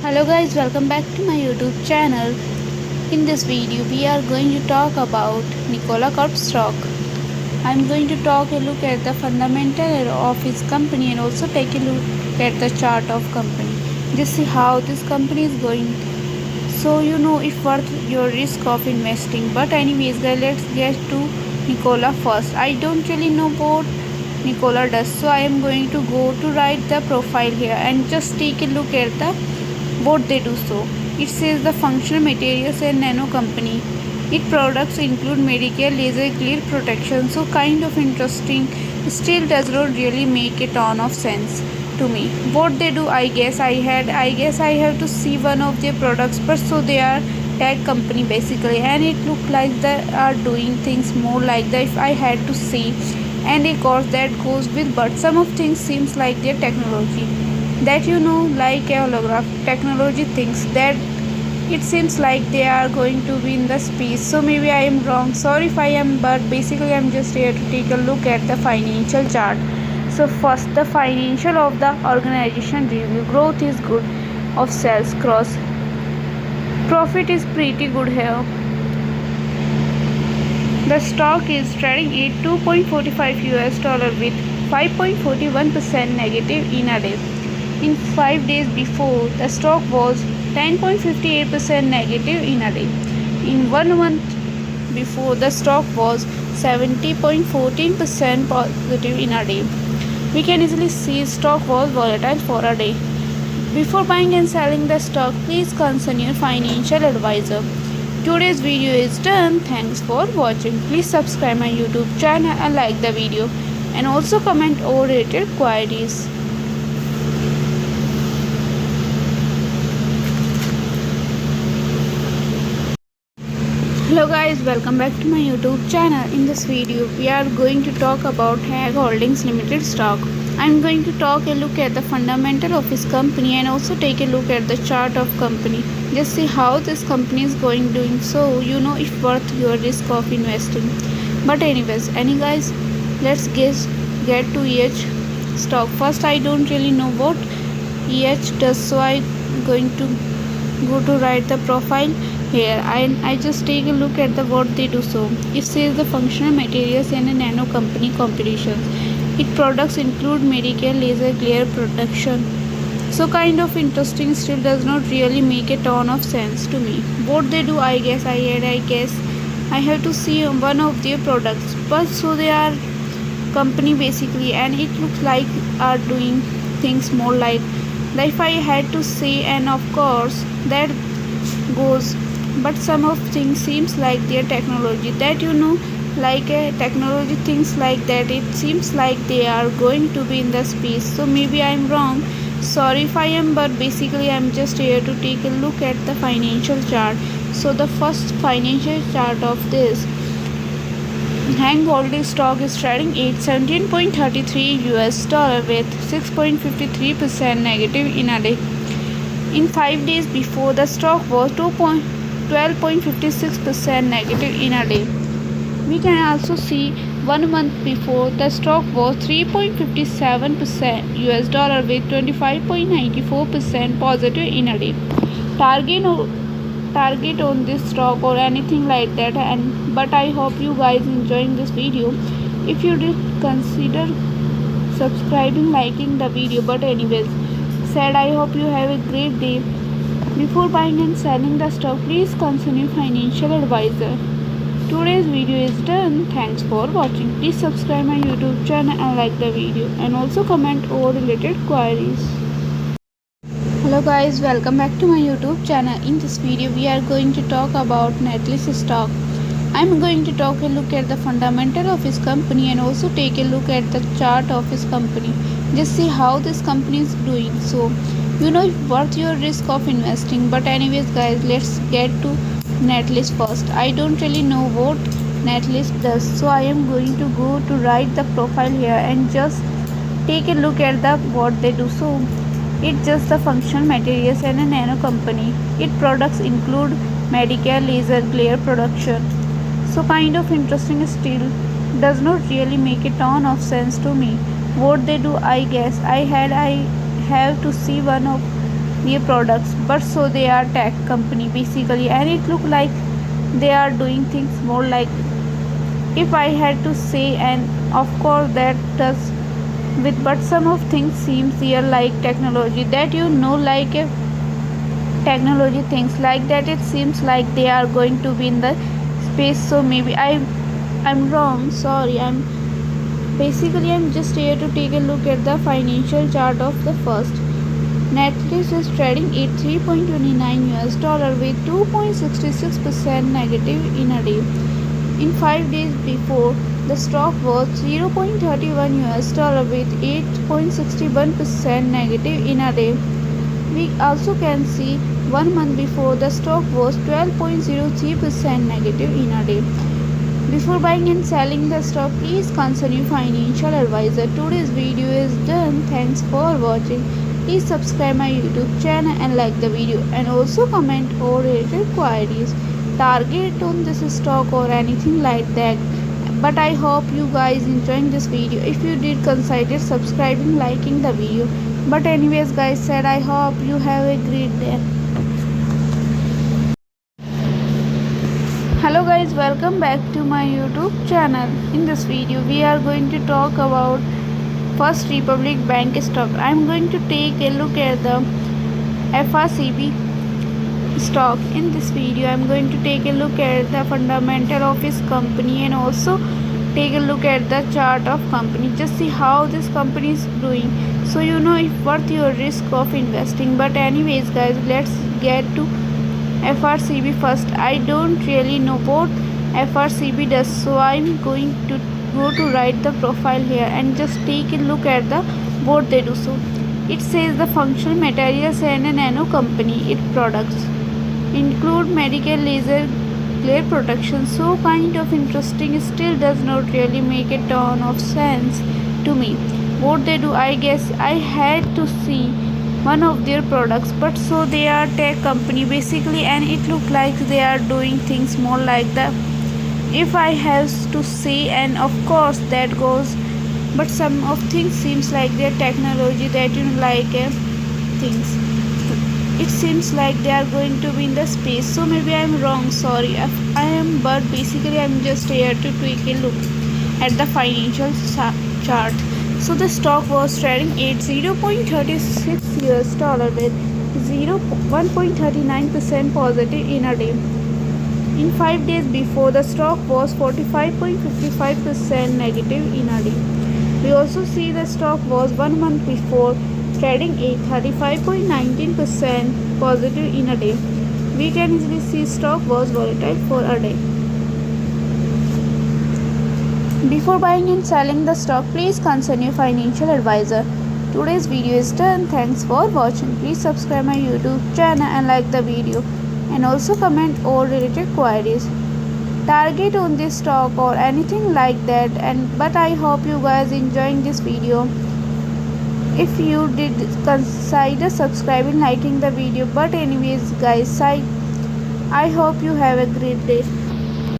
Hello guys, welcome back to my YouTube channel. In this video we are going to talk about Nikola Corp stock. I'm going to talk a look at the fundamental of his company and also take a look at the chart of company. Just see how this company is going. So you know if worth your risk of investing. But anyways guys, let's get to Nikola first. I don't really know what Nikola does, so I am going to go to write the profile here and just take a look at the what they do. So it says the functional materials and nano company. Its products include medical laser glare protection. So kind of interesting. Still does not really make a ton of sense to me. What they do, I guess I have to see one of their products, but so they are tech company basically, and it looked like they are doing things more like that if I had to see, and a course that goes with, but some of things seems like their technology that like a holograph technology things that it seems like they are going to be in the space. So maybe I am wrong, sorry if I am, but basically I'm just here to take a look at the financial chart. So first, the financial of the organization review. Growth is good, of sales cross profit is pretty good here. The stock is trading at 2.45 US dollar with 5.41% negative in a day. In 5 days before, the stock was 10.58% negative in a day. In 1 month before, the stock was 70.14% positive in a day. We can easily see stock was volatile for a day. Before buying and selling the stock, please consult your financial advisor. Today's video is done. Thanks for watching. Please subscribe my YouTube channel and like the video, and also comment all related queries. Hello guys, welcome back to my YouTube channel. In this video we are going to talk about Hag Holdings Limited stock. I'm going to talk a look at the fundamental of this company and also take a look at the chart of company. Just see how this company is doing, so you know if worth your risk of investing. But anyways, guys, let's get to each stock. First, I don't really know what each does, so I'm going to go to write the profile here, and I just take a look at the what they do. So it says the functional materials and a nano company competitions. Its products include medical laser glare protection. So kind of interesting, still does not really make a ton of sense to me. What they do, I guess I have to see one of their products, but so they are company basically, and it looks like are doing things more like if I had to say, and of course that goes, but some of things seems like their technology that like a technology things like that it seems like they are going to be in the space. So maybe I'm wrong, sorry if I am, but basically I'm just here to take a look at the financial chart. So the first financial chart of this Hang Goldie stock is trading at 17.33 US dollar with 6.53% negative in a day. In 5 days before, the stock was 12.56% negative in a day. We can also see 1 month before, the stock was 3.57% US dollar with 25.94% positive in a day. Target on this stock or anything like that, and but I hope you guys enjoying this video. If you did, consider subscribing, liking the video. But anyways said, I hope you have a great day. Before buying and selling the stock, please consult your financial advisor. Today's video is done. Thanks for watching. Please subscribe my YouTube channel and like the video, and also comment all related queries. Hello guys, welcome back to my YouTube channel. In this video we are going to talk about Nkla stock. I'm going to talk a look at the fundamental of his company and also take a look at the chart of his company. Just see how this company is doing, so you know if worth your risk of investing. But anyways guys, let's get to Nkla first. I don't really know what Nkla does, so I am going to go to write the profile here and just take a look at the what they do. So it's just the functional materials and a nano company. Its products include medical laser glare production. So kind of interesting, still does not really make a ton of sense to me. What they do, I guess I have to see one of their products, but so they are tech company basically, and it look like they are doing things more like, if I had to say, and of course that does with, but some of things seems here like technology that like a technology things like that, it seems like they are going to be in the space. So maybe I'm wrong, sorry. I'm just here to take a look at the financial chart of the first. Netflix is trading at 3.29 US dollar with 2.66% negative in a day. In 5 days before, the stock was 0.31 US dollar with 8.61% negative in a day. We also can see 1 month before, the stock was 12.03% negative in a day. Before buying and selling the stock, please consult your financial advisor. Today's video is done. Thanks for watching. Please subscribe my YouTube channel and like the video, and also comment or related queries, target on this stock or anything like that. But I hope you guys enjoying this video. If you did, consider subscribing, liking the video. But anyways guys, said I hope you have a great day. Hello guys, welcome back to my YouTube channel. In this video we are going to talk about First Republic Bank stock. I am going to take a look at the FRCB stock. In this video I am going to take a look at the fundamental of this company and also take a look at the chart of company. Just see how this company is doing, so you know if worth your risk of investing. But anyways guys, let's get to FRCB first. I don't really know what FRCB does, so I'm going to go to write the profile here and just take a look at the what they do. So it says the functional materials and a nano company. Its products include medical laser glare protection. So kind of interesting, still does not really make a ton of sense to me what they do. I guess I had to see one of their products, but so they are tech company basically, and it look like they are doing things more like the, if I have to say, and of course that goes, but some of things seems like their technology that like things, it seems like they are going to be in the space. So maybe I'm wrong, sorry if I am, but basically I'm just here to take a look at the financial chart. So the stock was trading at 0.36 US dollar with 1.39% positive in a day. In 5 days before, the stock was 45.55% negative in a day. We also see the stock was 1 month before trading at 35.19% positive in a day. We can easily see stock was volatile for a day. Before buying and selling the stock, please consult your financial advisor. Today's video is done. Thanks for watching. Please subscribe my YouTube channel and like the video, and also comment all related queries, target on this stock or anything like that. But I hope you guys enjoying this video. If you did, consider subscribing, liking the video. But anyways guys, I hope you have a great day.